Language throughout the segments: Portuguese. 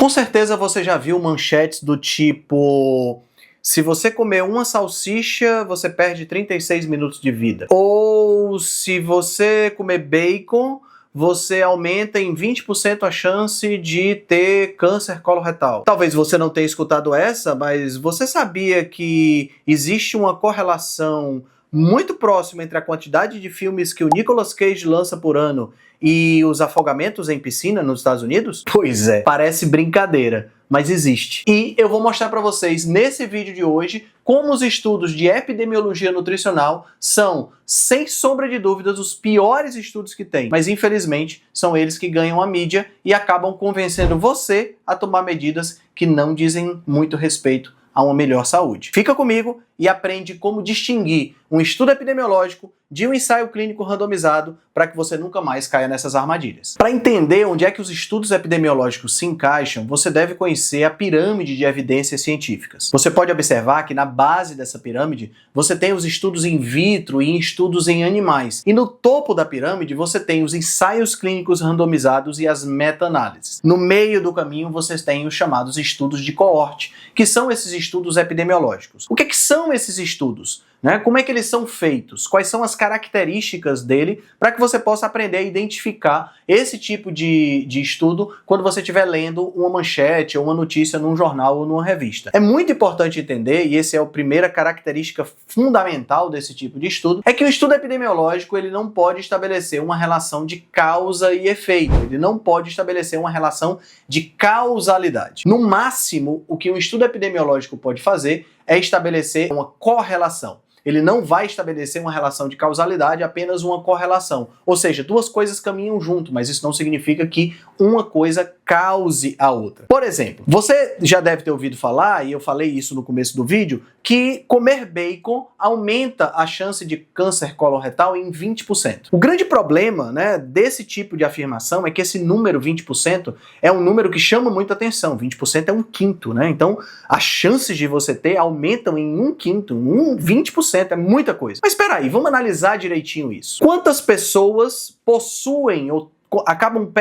Com certeza você já viu manchetes do tipo: se você comer uma salsicha, você perde 36 minutos de vida. Ou se você comer bacon, você aumenta em 20% a chance de ter câncer coloretal. Talvez você não tenha escutado essa, mas você sabia que existe uma correlação muito próxima entre a quantidade de filmes que o Nicolas Cage lança por ano e os afogamentos em piscina nos Estados Unidos? Pois é, parece brincadeira, mas existe. E eu vou mostrar para vocês nesse vídeo de hoje como os estudos de epidemiologia nutricional são, sem sombra de dúvidas, os piores estudos que tem. Mas infelizmente são eles que ganham a mídia e acabam convencendo você a tomar medidas que não dizem muito respeito a uma melhor saúde. Fica comigo e aprende como distinguir um estudo epidemiológico de um ensaio clínico randomizado para que você nunca mais caia nessas armadilhas. Para entender onde é que os estudos epidemiológicos se encaixam, você deve conhecer a pirâmide de evidências científicas. Você pode observar que na base dessa pirâmide você tem os estudos in vitro e estudos em animais. E no topo da pirâmide você tem os ensaios clínicos randomizados e as meta-análises. No meio do caminho você tem os chamados estudos de coorte, que são esses estudos epidemiológicos. O que são esses estudos? Como é que eles são feitos? Quais são as características dele para que você possa aprender a identificar esse tipo de estudo quando você estiver lendo uma manchete ou uma notícia num jornal ou numa revista. É muito importante entender, e essa é a primeira característica fundamental desse tipo de estudo, é que o estudo epidemiológico ele não pode estabelecer uma relação de causa e efeito, ele não pode estabelecer uma relação de causalidade. No máximo, o que um estudo epidemiológico pode fazer é estabelecer uma correlação. Ele não vai estabelecer uma relação de causalidade, apenas uma correlação. Ou seja, duas coisas caminham junto, mas isso não significa que uma coisa cause a outra. Por exemplo, você já deve ter ouvido falar, e eu falei isso no começo do vídeo, que comer bacon aumenta a chance de câncer coloretal em 20%. O grande problema, desse tipo de afirmação é que esse número 20% é um número que chama muita atenção. 20% é um quinto, Então, as chances de você ter aumentam em um quinto, 20%. É muita coisa. Mas espera aí, vamos analisar direitinho isso. Quantas pessoas possuem ou acabam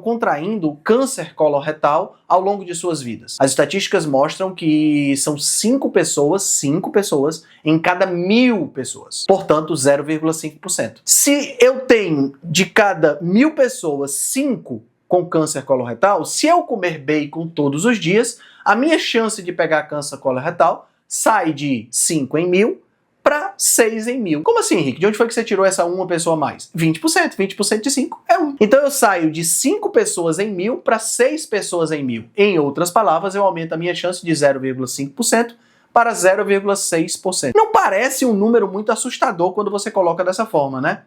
contraindo câncer coloretal ao longo de suas vidas? As estatísticas mostram que são 5 pessoas em cada 1000 pessoas. Portanto, 0,5%. Se eu tenho de cada 1000 pessoas 5 com câncer coloretal, se eu comer bacon todos os dias, a minha chance de pegar câncer coloretal sai de 5 em 1000 para 6 em 1000. Como assim, Henrique? De onde foi que você tirou essa uma pessoa a mais? 20%. 20% de 5 é 1. Então eu saio de 5 pessoas em 1000 para 6 pessoas em 1000. Em outras palavras, eu aumento a minha chance de 0,5% para 0,6%. Não parece um número muito assustador quando você coloca dessa forma,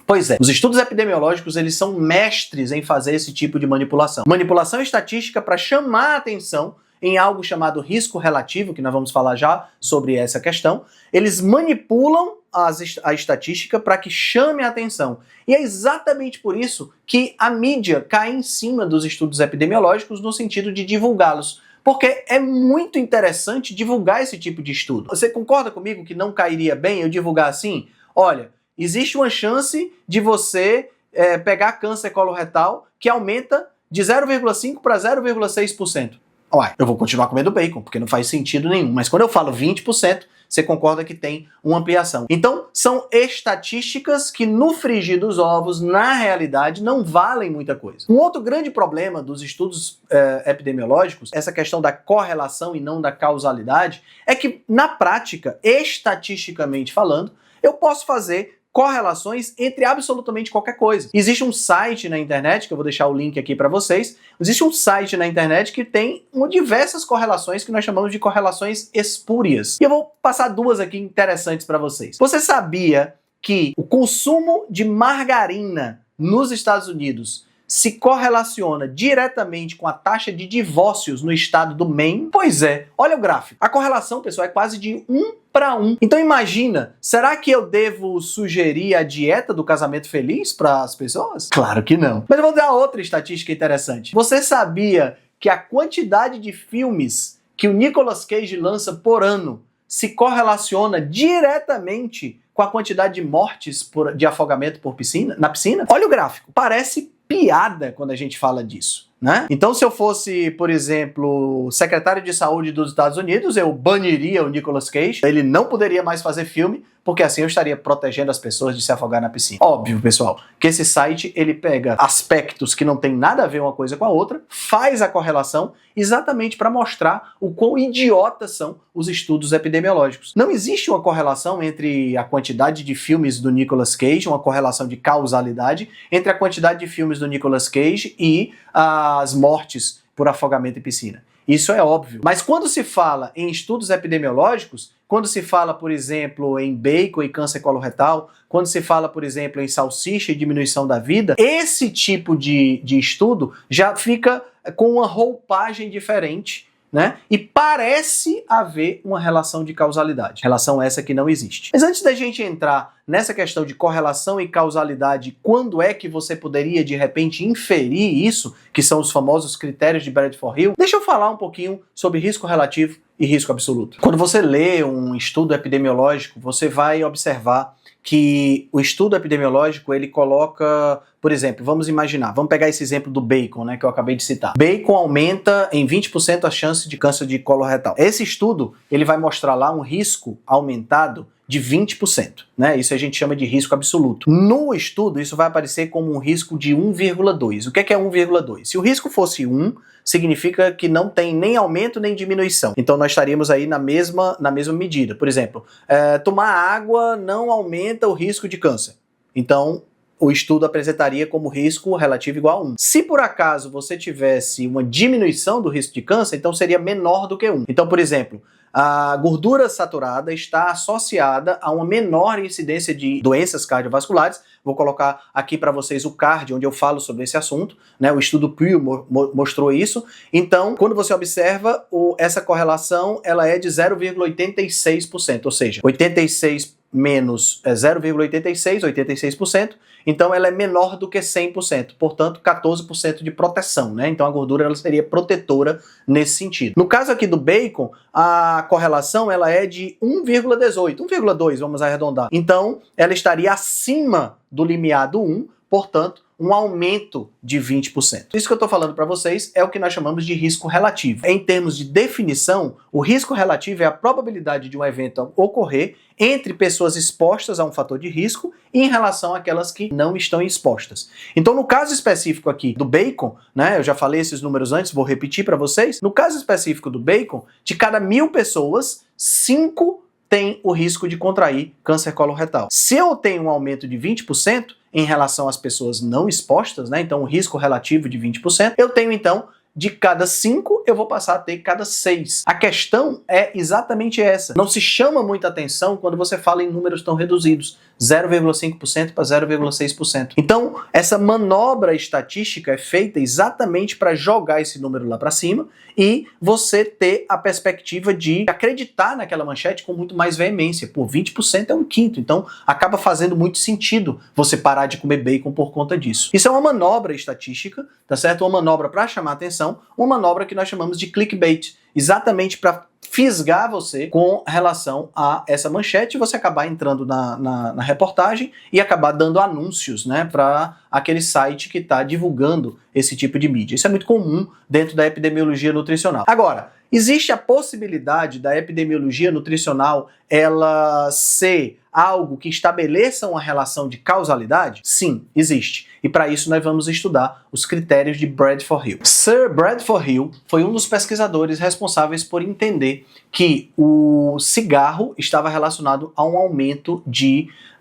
Pois é, os estudos epidemiológicos eles são mestres em fazer esse tipo de manipulação. Manipulação estatística para chamar a atenção em algo chamado risco relativo, que nós vamos falar já sobre essa questão. Eles manipulam a estatística para que chame a atenção. E é exatamente por isso que a mídia cai em cima dos estudos epidemiológicos no sentido de divulgá-los. Porque é muito interessante divulgar esse tipo de estudo. Você concorda comigo que não cairia bem eu divulgar assim? Olha, existe uma chance de você pegar câncer coloretal que aumenta de 0,5% para 0,6%. Ué, eu vou continuar comendo bacon, porque não faz sentido nenhum. Mas quando eu falo 20%, você concorda que tem uma ampliação. Então, são estatísticas que no frigir dos ovos, na realidade, não valem muita coisa. Um outro grande problema dos estudos epidemiológicos, essa questão da correlação e não da causalidade, é que, na prática, estatisticamente falando, eu posso fazer correlações entre absolutamente qualquer coisa. Existe um site na internet, que eu vou deixar o link aqui para vocês, existe um site na internet que tem diversas correlações que nós chamamos de correlações espúrias. E eu vou passar duas aqui interessantes para vocês. Você sabia que o consumo de margarina nos Estados Unidos se correlaciona diretamente com a taxa de divórcios no estado do Maine? Pois é, olha o gráfico. A correlação, pessoal, é quase de 1 para 1. Então imagina, será que eu devo sugerir a dieta do casamento feliz para as pessoas? Claro que não. Mas eu vou dar outra estatística interessante. Você sabia que a quantidade de filmes que o Nicolas Cage lança por ano se correlaciona diretamente com a quantidade de mortes de afogamento na piscina? Olha o gráfico. Parece piada quando a gente fala disso. né? Então, se eu fosse, por exemplo, secretário de saúde dos Estados Unidos, eu baniria o Nicolas Cage. Ele não poderia mais fazer filme, porque assim eu estaria protegendo as pessoas de se afogar na piscina. Óbvio, pessoal, que esse site, ele pega aspectos que não tem nada a ver uma coisa com a outra, faz a correlação exatamente para mostrar o quão idiotas são os estudos epidemiológicos. Não existe uma correlação entre a quantidade de filmes do Nicolas Cage, uma correlação de causalidade, entre a quantidade de filmes do Nicolas Cage e as mortes por afogamento em piscina. Isso é óbvio. Mas quando se fala em estudos epidemiológicos, quando se fala, por exemplo, em bacon e câncer coloretal, quando se fala, por exemplo, em salsicha e diminuição da vida, esse tipo de estudo já fica com uma roupagem diferente, né? E parece haver uma relação de causalidade. Relação essa que não existe. Mas antes da gente entrar nessa questão de correlação e causalidade, quando é que você poderia, de repente, inferir isso, que são os famosos critérios de Bradford-Hill, deixa eu falar um pouquinho sobre risco relativo e risco absoluto. Quando você lê um estudo epidemiológico, você vai observar que o estudo epidemiológico, ele coloca, por exemplo, vamos pegar esse exemplo do bacon, né, que eu acabei de citar. Bacon aumenta em 20% a chance de câncer de colo retal. Esse estudo, ele vai mostrar lá um risco aumentado de 20%, né? Isso a gente chama de risco absoluto. No estudo, isso vai aparecer como um risco de 1,2. O que é 1,2? Se o risco fosse 1, significa que não tem nem aumento nem diminuição. Então nós estaríamos aí na mesma medida. Por exemplo, tomar água não aumenta o risco de câncer. Então o estudo apresentaria como risco relativo igual a 1. Se por acaso você tivesse uma diminuição do risco de câncer, então seria menor do que 1. Então, por exemplo, a gordura saturada está associada a uma menor incidência de doenças cardiovasculares. Vou colocar aqui para vocês o card, onde eu falo sobre esse assunto, né? O estudo Pew mostrou isso. Então, quando você observa, essa correlação ela é de 0,86%, ou seja, 86 menos 0,86, 86%, então ela é menor do que 100%, portanto 14% de proteção, né? Então a gordura ela seria protetora nesse sentido. No caso aqui do bacon, a correlação ela é de 1,18, 1,2, vamos arredondar. Então ela estaria acima do limiar do 1, portanto um aumento de 20%. Isso que eu estou falando para vocês é o que nós chamamos de risco relativo. Em termos de definição, o risco relativo é a probabilidade de um evento ocorrer entre pessoas expostas a um fator de risco e em relação àquelas que não estão expostas. Então, no caso específico aqui do bacon, né, eu já falei esses números antes, vou repetir para vocês. No caso específico do bacon, de cada 1.000 pessoas, 5 têm o risco de contrair câncer coloretal. Se eu tenho um aumento de 20%, em relação às pessoas não expostas, né? Então o risco relativo de 20%, eu tenho então de cada 5, eu vou passar a ter cada 6. A questão é exatamente essa. Não se chama muita atenção quando você fala em números tão reduzidos, 0,5% para 0,6%. Então, essa manobra estatística é feita exatamente para jogar esse número lá para cima e você ter a perspectiva de acreditar naquela manchete com muito mais veemência. Por 20% é um quinto, então acaba fazendo muito sentido você parar de comer bacon por conta disso. Isso é uma manobra estatística, tá certo? Uma manobra para chamar atenção, uma manobra que nós chamamos de clickbait, exatamente para fisgar você com relação a essa manchete e você acabar entrando na reportagem e acabar dando anúncios, né, para aquele site que está divulgando esse tipo de mídia. Isso é muito comum dentro da epidemiologia nutricional. Agora, existe a possibilidade da epidemiologia nutricional ela ser algo que estabeleça uma relação de causalidade? Sim, existe. E para isso nós vamos estudar os critérios de Bradford-Hill. Sir Bradford-Hill foi um dos pesquisadores responsáveis por entender que o cigarro estava relacionado a um aumento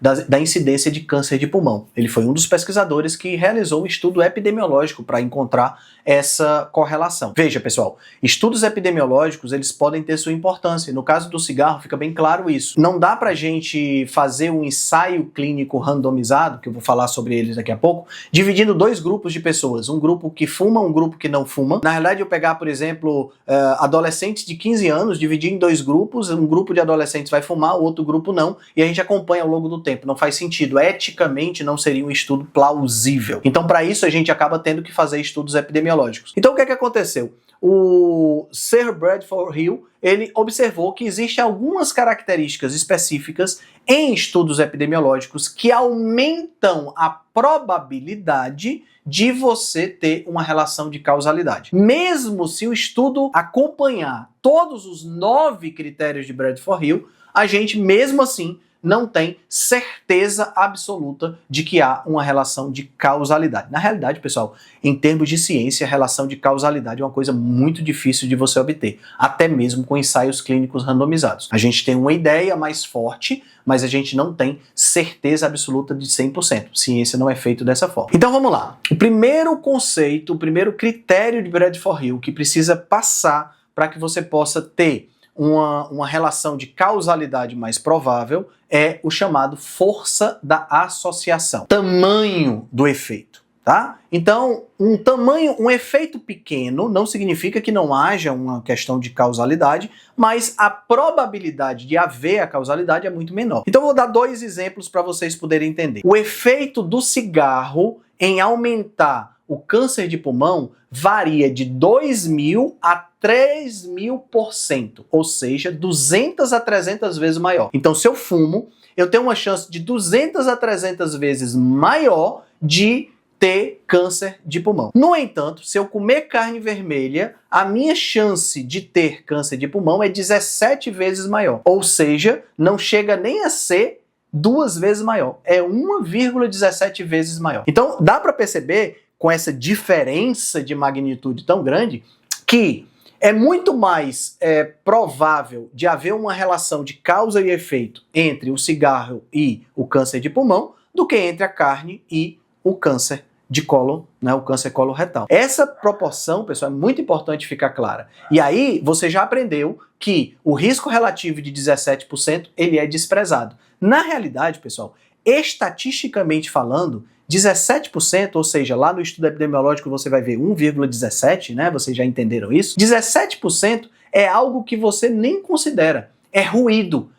da incidência de câncer de pulmão. Ele foi um dos pesquisadores que realizou um estudo epidemiológico para encontrar essa correlação. Veja, pessoal, estudos epidemiológicos eles podem ter sua importância. No caso do cigarro fica bem claro isso. Não dá pra gente fazer um ensaio clínico randomizado, que eu vou falar sobre eles daqui a pouco, dividindo 2 grupos de pessoas, um grupo que fuma, um grupo que não fuma. Na realidade, eu pegar, por exemplo, adolescentes de 15 anos, dividir em 2 grupos, um grupo de adolescentes vai fumar, o outro grupo não, e a gente acompanha ao longo do tempo. Não faz sentido. Eticamente, não seria um estudo plausível. Então, para isso, a gente acaba tendo que fazer estudos epidemiológicos. Então, o que é que aconteceu? O Sir Bradford-Hill, ele observou que existem algumas características específicas em estudos epidemiológicos que aumentam a probabilidade de você ter uma relação de causalidade. Mesmo se o estudo acompanhar todos os 9 critérios de Bradford-Hill, a gente mesmo assim não tem certeza absoluta de que há uma relação de causalidade. Na realidade, pessoal, em termos de ciência, a relação de causalidade é uma coisa muito difícil de você obter, até mesmo com ensaios clínicos randomizados. A gente tem uma ideia mais forte, mas a gente não tem certeza absoluta de 100%. Ciência não é feita dessa forma. Então vamos lá. O primeiro conceito, o primeiro critério de Bradford-Hill que precisa passar para que você possa ter uma relação de causalidade mais provável é o chamado força da associação, tamanho do efeito, tá? Então, um efeito pequeno não significa que não haja uma questão de causalidade, mas a probabilidade de haver a causalidade é muito menor. Então, eu vou dar 2 exemplos para vocês poderem entender. O efeito do cigarro em aumentar o câncer de pulmão varia de 2.000 a 3.000%, ou seja, 200 a 300 vezes maior. Então, se eu fumo, eu tenho uma chance de 200 a 300 vezes maior de ter câncer de pulmão. No entanto, se eu comer carne vermelha, a minha chance de ter câncer de pulmão é 17 vezes maior. Ou seja, não chega nem a ser 2 vezes maior. É 1,17 vezes maior. Então, dá para perceber, com essa diferença de magnitude tão grande, que é muito mais provável de haver uma relação de causa e efeito entre o cigarro e o câncer de pulmão do que entre a carne e o câncer de cólon, né, o câncer coloretal. Essa proporção, pessoal, é muito importante ficar clara. E aí, você já aprendeu que o risco relativo de 17%, ele é desprezado. Na realidade, pessoal, estatisticamente falando, 17%, ou seja, lá no estudo epidemiológico você vai ver 1,17, né? Vocês já entenderam isso? 17% é algo que você nem considera. É ruído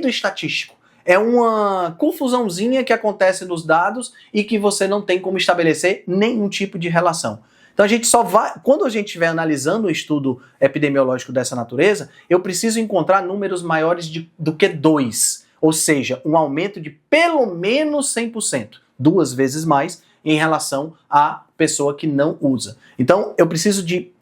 estatístico. É uma confusãozinha que acontece nos dados e que você não tem como estabelecer nenhum tipo de relação. Então a gente só vai, quando a gente estiver analisando um estudo epidemiológico dessa natureza, eu preciso encontrar números maiores do que 2, ou seja, um aumento de pelo menos 100%. 2 vezes mais em relação à pessoa que não usa. Então, eu preciso de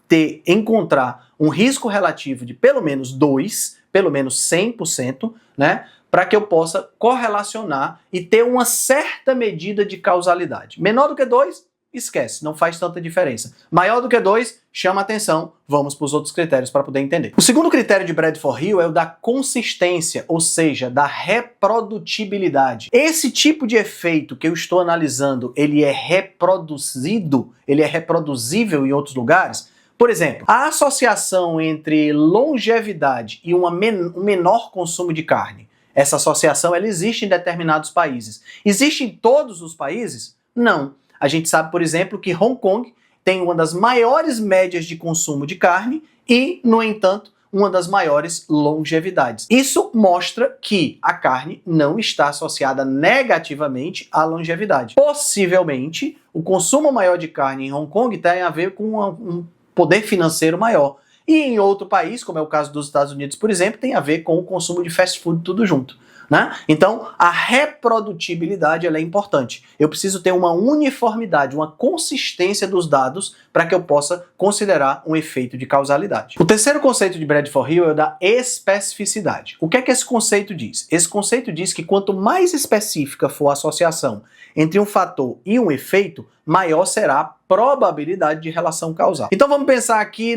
encontrar um risco relativo de pelo menos 2, pelo menos 100%, né, para que eu possa correlacionar e ter uma certa medida de causalidade. Menor do que 2, esquece, não faz tanta diferença. Maior do que 2, chama atenção, vamos para os outros critérios para poder entender. O segundo critério de Bradford-Hill é o da consistência, ou seja, da reprodutibilidade. Esse tipo de efeito que eu estou analisando, ele é reproduzido, ele é reproduzível em outros lugares? Por exemplo, a associação entre longevidade e um menor consumo de carne. Essa associação ela existe em determinados países. Existe em todos os países? Não. A gente sabe, por exemplo, que Hong Kong tem uma das maiores médias de consumo de carne e, no entanto, uma das maiores longevidades. Isso mostra que a carne não está associada negativamente à longevidade. Possivelmente, o consumo maior de carne em Hong Kong tem a ver com um poder financeiro maior. E em outro país, como é o caso dos Estados Unidos, por exemplo, tem a ver com o consumo de fast food tudo junto. Né? Então, a reprodutibilidade ela é importante. Eu preciso ter uma uniformidade, uma consistência dos dados para que eu possa considerar um efeito de causalidade. O terceiro conceito de Bradford-Hill é o da especificidade. O que é que esse conceito diz? Esse conceito diz que quanto mais específica for a associação entre um fator e um efeito, maior será a probabilidade de relação causal. Então vamos pensar aqui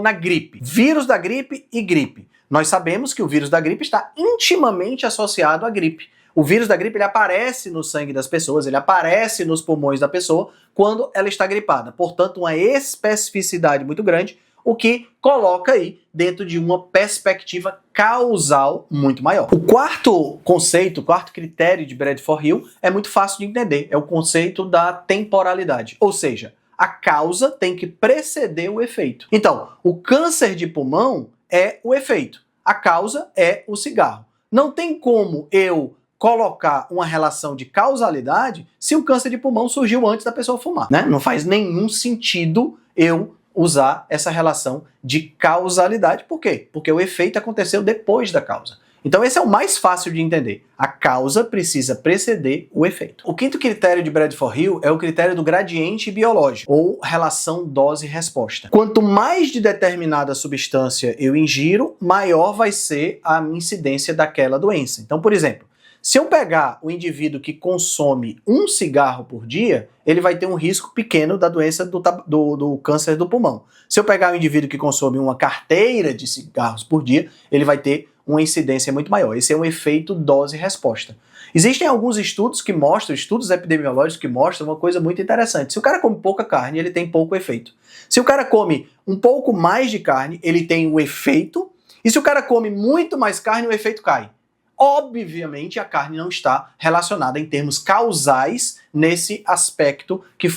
na gripe. Vírus da gripe e gripe. Nós sabemos que o vírus da gripe está intimamente associado à gripe. O vírus da gripe ele aparece no sangue das pessoas, ele aparece nos pulmões da pessoa quando ela está gripada. Portanto, uma especificidade muito grande, o que coloca aí dentro de uma perspectiva causal muito maior. O quarto conceito, o quarto critério de Bradford-Hill é muito fácil de entender, é o conceito da temporalidade. Ou seja, a causa tem que preceder o efeito. Então, o câncer de pulmão é o efeito. A causa é o cigarro. Não tem como eu colocar uma relação de causalidade se o câncer de pulmão surgiu antes da pessoa fumar, né? Não faz nenhum sentido eu usar essa relação de causalidade. Por quê? Porque o efeito aconteceu depois da causa. Então esse é o mais fácil de entender. A causa precisa preceder o efeito. O quinto critério de Bradford-Hill é o critério do gradiente biológico, ou relação dose-resposta. Quanto mais de determinada substância eu ingiro, maior vai ser a incidência daquela doença. Então, por exemplo, se eu pegar o indivíduo que consome um cigarro por dia, ele vai ter um risco pequeno da doença do câncer do pulmão. Se eu pegar o indivíduo que consome uma carteira de cigarros por dia, ele vai ter uma incidência muito maior. Esse é um efeito dose-resposta. Existem alguns estudos que mostram, estudos epidemiológicos que mostram uma coisa muito interessante. Se o cara come pouca carne, ele tem pouco efeito. Se o cara come um pouco mais de carne, ele tem o efeito. E se o cara come muito mais carne, o efeito cai. Obviamente, a carne não está relacionada em termos causais nesse aspecto que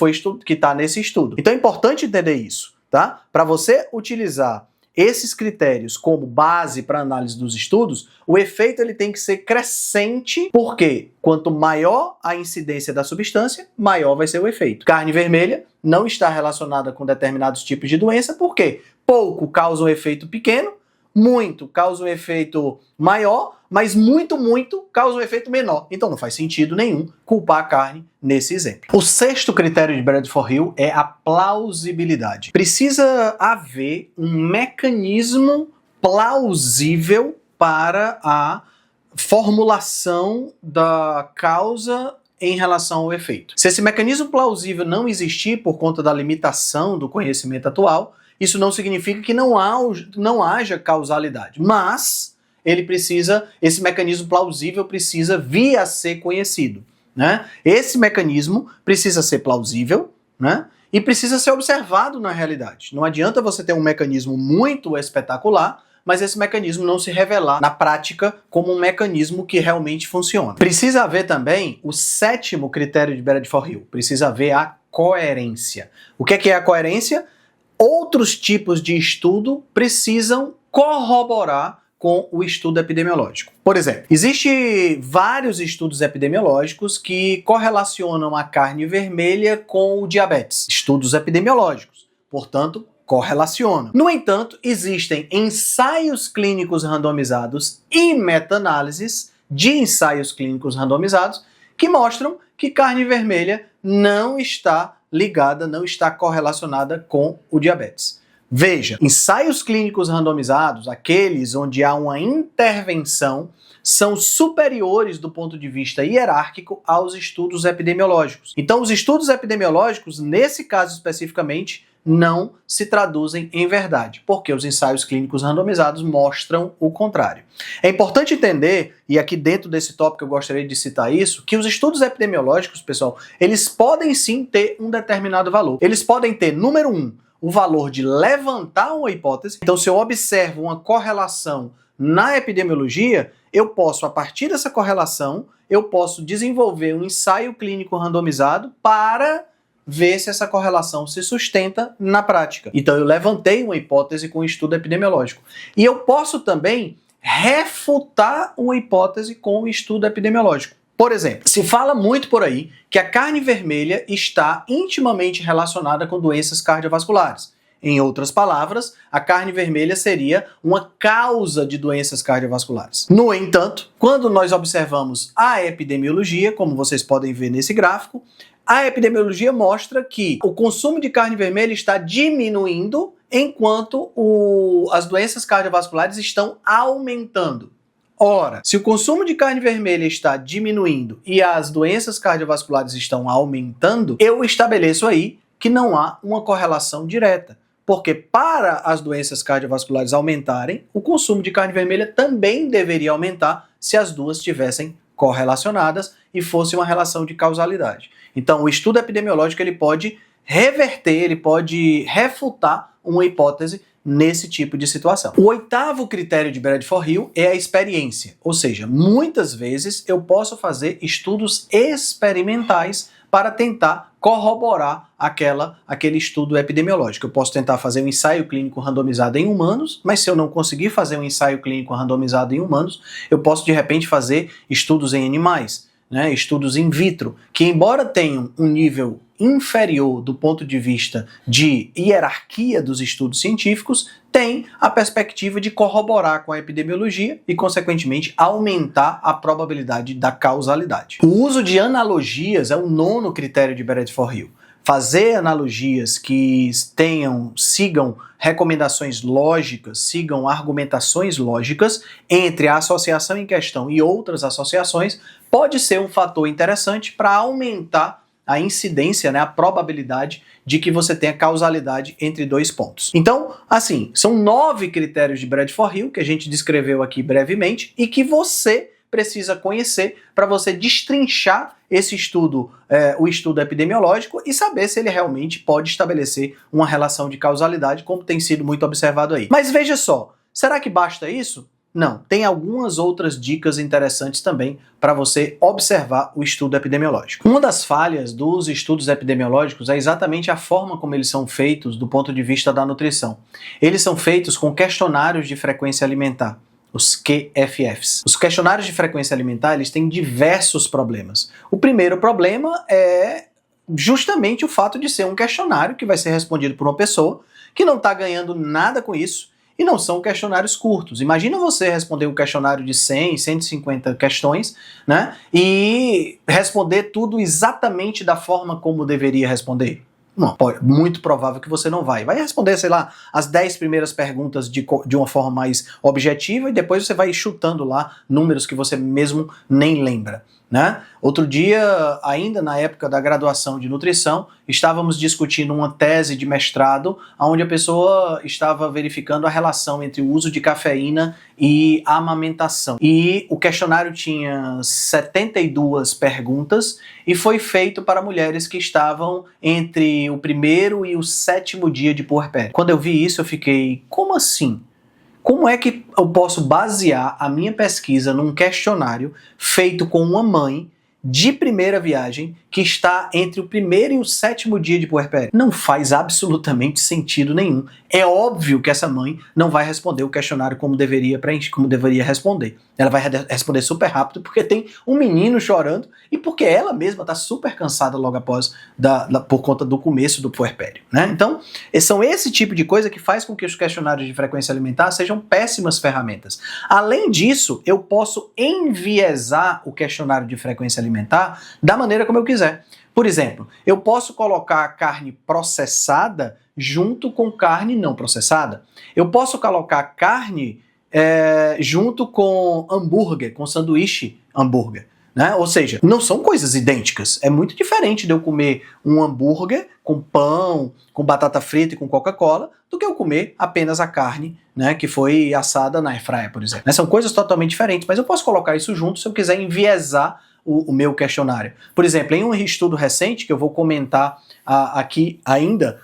está nesse estudo. Então é importante entender isso, tá? Para você utilizar esses critérios como base para análise dos estudos, o efeito ele tem que ser crescente, porque quanto maior a incidência da substância, maior vai ser o efeito. Carne vermelha não está relacionada com determinados tipos de doença, porque pouco causa um efeito pequeno, muito causa um efeito maior, mas muito causa um efeito menor. Então não faz sentido nenhum culpar a carne nesse exemplo. O sexto critério de Bradford-Hill é a plausibilidade. Precisa haver um mecanismo plausível para a formulação da causa em relação ao efeito. Se esse mecanismo plausível não existir por conta da limitação do conhecimento atual, isso não significa que não haja causalidade, mas esse mecanismo plausível precisa vir a ser conhecido, né? Esse mecanismo precisa ser plausível, né? E precisa ser observado na realidade. Não adianta você ter um mecanismo muito espetacular, mas esse mecanismo não se revelar na prática como um mecanismo que realmente funciona. Precisa haver também o sétimo critério de Bradford-Hill, precisa haver a coerência. O que é a coerência? Outros tipos de estudo precisam corroborar com o estudo epidemiológico. Por exemplo, existem vários estudos epidemiológicos que correlacionam a carne vermelha com o diabetes. Estudos epidemiológicos, portanto, correlacionam. No entanto, existem ensaios clínicos randomizados e meta-análises de ensaios clínicos randomizados que mostram que carne vermelha não está ligada, não está correlacionada com o diabetes. Veja, ensaios clínicos randomizados, aqueles onde há uma intervenção, são superiores do ponto de vista hierárquico aos estudos epidemiológicos. Então, os estudos epidemiológicos, nesse caso especificamente, não se traduzem em verdade, porque os ensaios clínicos randomizados mostram o contrário. É importante entender, e aqui dentro desse tópico eu gostaria de citar isso, que os estudos epidemiológicos, pessoal, eles podem sim ter um determinado valor. Eles podem ter, número 1, o valor de levantar uma hipótese. Então, se eu observo uma correlação na epidemiologia, eu posso, a partir dessa correlação, eu posso desenvolver um ensaio clínico randomizado para ver se essa correlação se sustenta na prática. Então eu levantei uma hipótese com um estudo epidemiológico. E eu posso também refutar uma hipótese com um estudo epidemiológico. Por exemplo, se fala muito por aí que a carne vermelha está intimamente relacionada com doenças cardiovasculares. Em outras palavras, a carne vermelha seria uma causa de doenças cardiovasculares. No entanto, quando nós observamos a epidemiologia, como vocês podem ver nesse gráfico, a epidemiologia mostra que o consumo de carne vermelha está diminuindo enquanto as doenças cardiovasculares estão aumentando. Ora, se o consumo de carne vermelha está diminuindo e as doenças cardiovasculares estão aumentando, eu estabeleço aí que não há uma correlação direta. Porque para as doenças cardiovasculares aumentarem, o consumo de carne vermelha também deveria aumentar se as duas estivessem correlacionadas e fosse uma relação de causalidade. Então, o estudo epidemiológico ele pode reverter, ele pode refutar uma hipótese nesse tipo de situação. O oitavo critério de Bradford-Hill é a experiência, ou seja, muitas vezes eu posso fazer estudos experimentais para tentar corroborar aquele estudo epidemiológico. Eu posso tentar fazer um ensaio clínico randomizado em humanos, mas se eu não conseguir fazer um ensaio clínico randomizado em humanos, eu posso de repente fazer estudos em animais, né, estudos in vitro, que embora tenham um nível inferior do ponto de vista de hierarquia dos estudos científicos, tem a perspectiva de corroborar com a epidemiologia e, consequentemente, aumentar a probabilidade da causalidade. O uso de analogias é o 9º critério de Bradford-Hill. Fazer analogias que sigam recomendações lógicas, sigam argumentações lógicas entre a associação em questão e outras associações pode ser um fator interessante para aumentar a incidência, a probabilidade de que você tenha causalidade entre dois pontos. Então, assim, são 9 critérios de Bradford-Hill que a gente descreveu aqui brevemente e que você precisa conhecer para você destrinchar esse estudo, o estudo epidemiológico, e saber se ele realmente pode estabelecer uma relação de causalidade, como tem sido muito observado aí. Mas veja só, será que basta isso? Não, tem algumas outras dicas interessantes também para você observar o estudo epidemiológico. Uma das falhas dos estudos epidemiológicos é exatamente a forma como eles são feitos do ponto de vista da nutrição. Eles são feitos com questionários de frequência alimentar, os QFFs. Os questionários de frequência alimentar, eles têm diversos problemas. O primeiro problema é justamente o fato de ser um questionário que vai ser respondido por uma pessoa que não está ganhando nada com isso, e não são questionários curtos. Imagina você responder um questionário de 100, 150 questões, e responder tudo exatamente da forma como deveria responder. Não, muito provável que você não vai. Vai responder, sei lá, as 10 primeiras perguntas de uma forma mais objetiva e depois você vai chutando lá números que você mesmo nem lembra. Outro dia, ainda na época da graduação de nutrição, estávamos discutindo uma tese de mestrado onde a pessoa estava verificando a relação entre o uso de cafeína e a amamentação. E o questionário tinha 72 perguntas e foi feito para mulheres que estavam entre o 1º e o 7º dia de puerpério. Quando eu vi isso, eu fiquei, como assim? Como é que eu posso basear a minha pesquisa num questionário feito com uma mãe de primeira viagem que está entre o 1º e o 7º dia de puerpério? Não faz absolutamente sentido nenhum. É óbvio que essa mãe não vai responder o questionário como deveria responder. Ela vai responder super rápido porque tem um menino chorando e porque ela mesma está super cansada logo após por conta do começo do puerpério. Então, são esse tipo de coisa que faz com que os questionários de frequência alimentar sejam péssimas ferramentas. Além disso, eu posso enviesar o questionário de frequência alimentar da maneira como eu quiser. Por exemplo, eu posso colocar carne processada junto com carne não processada. Eu posso colocar carne junto com hambúrguer, com sanduíche hambúrguer. Ou seja, não são coisas idênticas. É muito diferente de eu comer um hambúrguer com pão, com batata frita e com Coca-Cola, do que eu comer apenas a carne, que foi assada na airfryer, por exemplo. São coisas totalmente diferentes, mas eu posso colocar isso junto se eu quiser enviesar o meu questionário. Por exemplo, em um estudo recente, que eu vou comentar aqui ainda,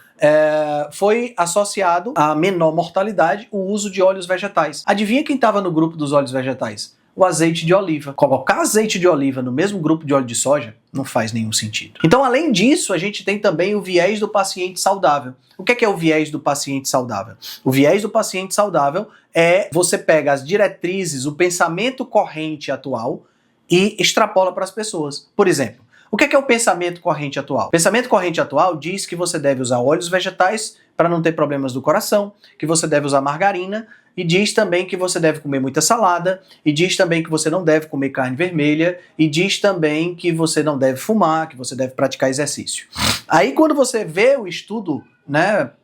foi associado a menor mortalidade o uso de óleos vegetais. Adivinha quem estava no grupo dos óleos vegetais? O azeite de oliva. Colocar azeite de oliva no mesmo grupo de óleo de soja não faz nenhum sentido. Então, além disso, a gente tem também o viés do paciente saudável. O que é o viés do paciente saudável? O viés do paciente saudável é você pega as diretrizes, o pensamento corrente atual e extrapola para as pessoas. Por exemplo, o que é o pensamento corrente atual? O pensamento corrente atual diz que você deve usar óleos vegetais para não ter problemas do coração, que você deve usar margarina, e diz também que você deve comer muita salada, e diz também que você não deve comer carne vermelha, e diz também que você não deve fumar, que você deve praticar exercício. Aí quando você vê o estudo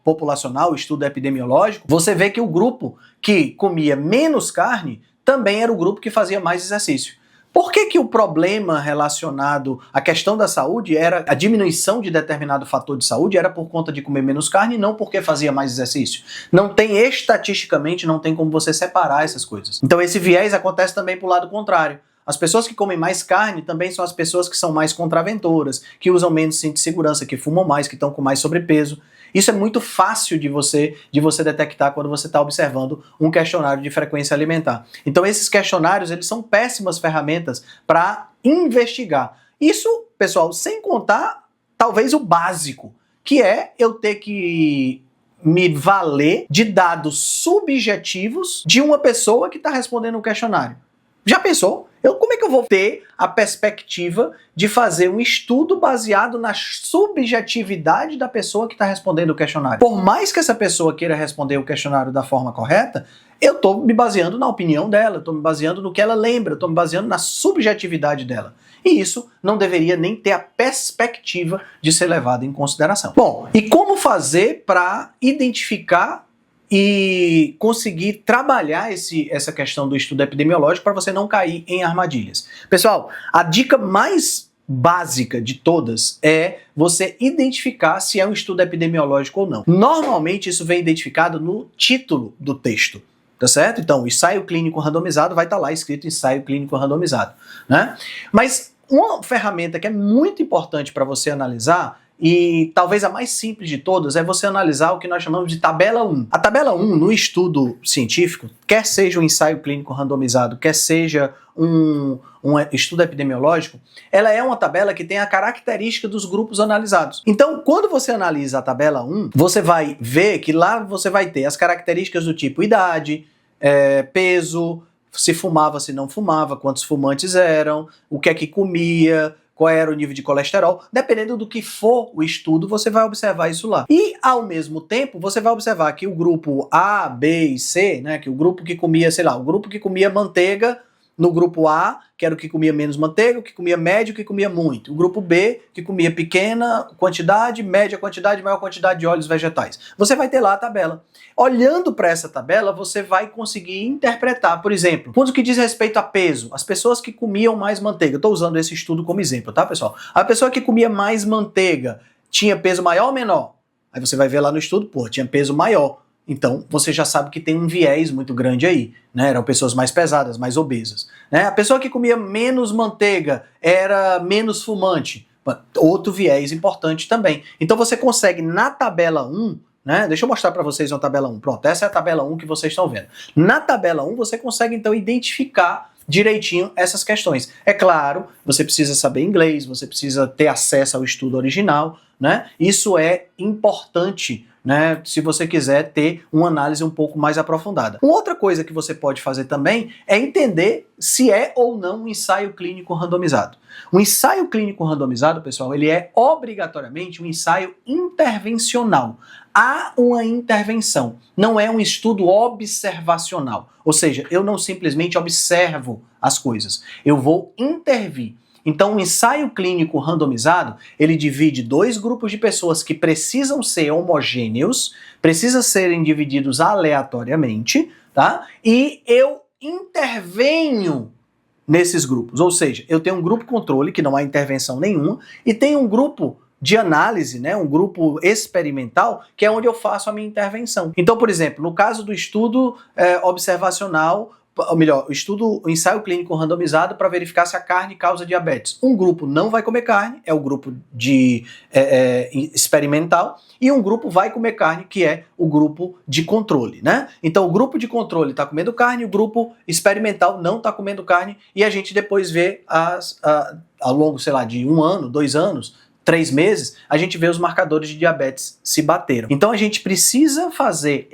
populacional, o estudo epidemiológico, você vê que o grupo que comia menos carne também era o grupo que fazia mais exercício. Por que o problema relacionado à questão da saúde era a diminuição de determinado fator de saúde era por conta de comer menos carne e não porque fazia mais exercício? Não tem, estatisticamente, não tem como você separar essas coisas. Então esse viés acontece também pro lado contrário. As pessoas que comem mais carne também são as pessoas que são mais contraventoras, que usam menos cinto de segurança, que fumam mais, que estão com mais sobrepeso. Isso é muito fácil de você detectar quando você está observando um questionário de frequência alimentar. Então esses questionários, eles são péssimas ferramentas para investigar. Isso, pessoal, sem contar talvez o básico, que é eu ter que me valer de dados subjetivos de uma pessoa que está respondendo um questionário. Já pensou? Como é que eu vou ter a perspectiva de fazer um estudo baseado na subjetividade da pessoa que está respondendo o questionário? Por mais que essa pessoa queira responder o questionário da forma correta, eu estou me baseando na opinião dela, estou me baseando no que ela lembra, estou me baseando na subjetividade dela. E isso não deveria nem ter a perspectiva de ser levado em consideração. Bom, e como fazer para identificar e conseguir trabalhar essa questão do estudo epidemiológico para você não cair em armadilhas? Pessoal, a dica mais básica de todas é você identificar se é um estudo epidemiológico ou não. Normalmente isso vem identificado no título do texto, tá certo? Então, o ensaio clínico randomizado vai estar lá escrito ensaio clínico randomizado, né? Mas uma ferramenta que é muito importante para você analisar, e talvez a mais simples de todas, é você analisar o que nós chamamos de tabela 1. A tabela 1, no estudo científico, quer seja um ensaio clínico randomizado, quer seja um estudo epidemiológico, ela é uma tabela que tem a característica dos grupos analisados. Então, quando você analisa a tabela 1, você vai ver que lá você vai ter as características do tipo idade, peso, se fumava, se não fumava, quantos fumantes eram, o que é que comia, qual era o nível de colesterol. Dependendo do que for o estudo, você vai observar isso lá. E, ao mesmo tempo, você vai observar que o grupo A, B e C, né, que o grupo que comia, sei lá, o grupo que comia manteiga, no grupo A, que era o que comia menos manteiga, o que comia médio, o que comia muito. O grupo B, que comia pequena quantidade, média quantidade, maior quantidade de óleos vegetais. Você vai ter lá a tabela. Olhando para essa tabela, você vai conseguir interpretar, por exemplo, quando que diz respeito a peso, as pessoas que comiam mais manteiga, eu estou usando esse estudo como exemplo, tá, pessoal? A pessoa que comia mais manteiga tinha peso maior ou menor? Aí você vai ver lá no estudo, pô, tinha peso maior. Então, você já sabe que tem um viés muito grande aí, né? Eram pessoas mais pesadas, mais obesas, né? A pessoa que comia menos manteiga era menos fumante. Outro viés importante também. Então, você consegue, na tabela 1, né? Deixa eu mostrar para vocês uma tabela 1. Pronto, essa é a tabela 1 que vocês estão vendo. Na tabela 1, você consegue, então, identificar direitinho essas questões. É claro, você precisa saber inglês, você precisa ter acesso ao estudo original, né? Isso é importante, né, se você quiser ter uma análise um pouco mais aprofundada. Uma outra coisa que você pode fazer também é entender se é ou não um ensaio clínico randomizado. O ensaio clínico randomizado, pessoal, ele é obrigatoriamente um ensaio intervencional. Há uma intervenção, não é um estudo observacional. Ou seja, eu não simplesmente observo as coisas, eu vou intervir. Então, o ensaio clínico randomizado, ele divide dois grupos de pessoas que precisam ser homogêneos, precisam serem divididos aleatoriamente, tá? E eu intervenho nesses grupos. Ou seja, eu tenho um grupo controle, que não há intervenção nenhuma, e tenho um grupo de análise, né, um grupo experimental, que é onde eu faço a minha intervenção. Então, por exemplo, no caso do estudo observacional, ou melhor, o ensaio clínico randomizado para verificar se a carne causa diabetes. Um grupo não vai comer carne, é o grupo de experimental, e um grupo vai comer carne, que é o grupo de controle, né? Então o grupo de controle está comendo carne, o grupo experimental não está comendo carne, e a gente depois vê ao longo, sei lá, de 1 ano, 2 anos, 3 meses, a gente vê os marcadores de diabetes se bateram. Então a gente precisa fazer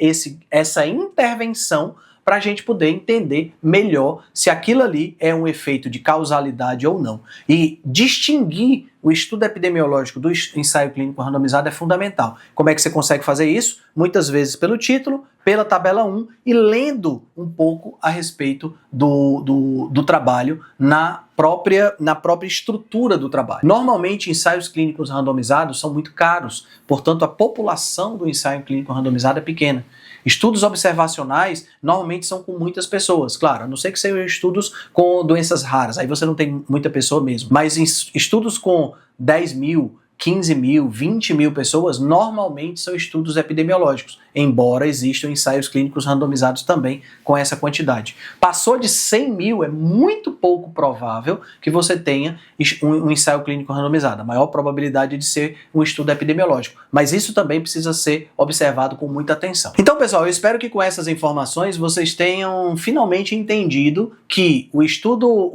essa intervenção para a gente poder entender melhor se aquilo ali é um efeito de causalidade ou não. E distinguir o estudo epidemiológico do ensaio clínico randomizado é fundamental. Como é que você consegue fazer isso? Muitas vezes pelo título, pela tabela 1 e lendo um pouco a respeito do trabalho na própria estrutura do trabalho. Normalmente, ensaios clínicos randomizados são muito caros, portanto, a população do ensaio clínico randomizado é pequena. Estudos observacionais normalmente são com muitas pessoas, claro, a não ser que sejam estudos com doenças raras, aí você não tem muita pessoa mesmo, mas estudos com 10 mil, 15 mil, 20 mil pessoas, normalmente são estudos epidemiológicos, embora existam ensaios clínicos randomizados também com essa quantidade. Passou de 100 mil, é muito pouco provável que você tenha um ensaio clínico randomizado. A maior probabilidade é de ser um estudo epidemiológico, mas isso também precisa ser observado com muita atenção. Então, pessoal, eu espero que com essas informações vocês tenham finalmente entendido que o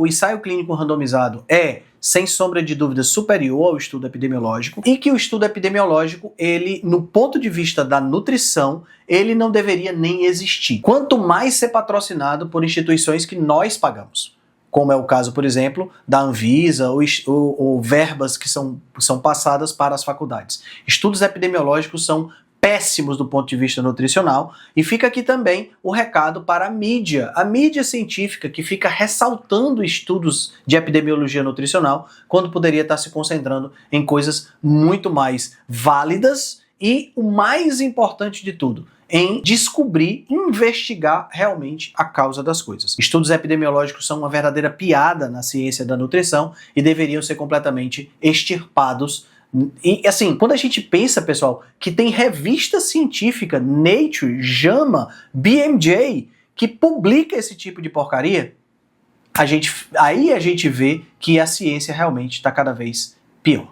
ensaio clínico randomizado é, sem sombra de dúvida, superior ao estudo epidemiológico, e que o estudo epidemiológico, ele, no ponto de vista da nutrição, ele não deveria nem existir. Quanto mais ser patrocinado por instituições que nós pagamos. como é o caso, por exemplo, da Anvisa ou verbas que são passadas para as faculdades. Estudos epidemiológicos são péssimos do ponto de vista nutricional, e fica aqui também o recado para a mídia científica que fica ressaltando estudos de epidemiologia nutricional quando poderia estar se concentrando em coisas muito mais válidas e, o mais importante de tudo, em descobrir, investigar realmente a causa das coisas. Estudos epidemiológicos são uma verdadeira piada na ciência da nutrição e deveriam ser completamente extirpados. E assim, quando a gente pensa, pessoal, que tem revista científica, Nature, JAMA, BMJ, que publica esse tipo de porcaria, aí a gente vê que a ciência realmente está cada vez pior.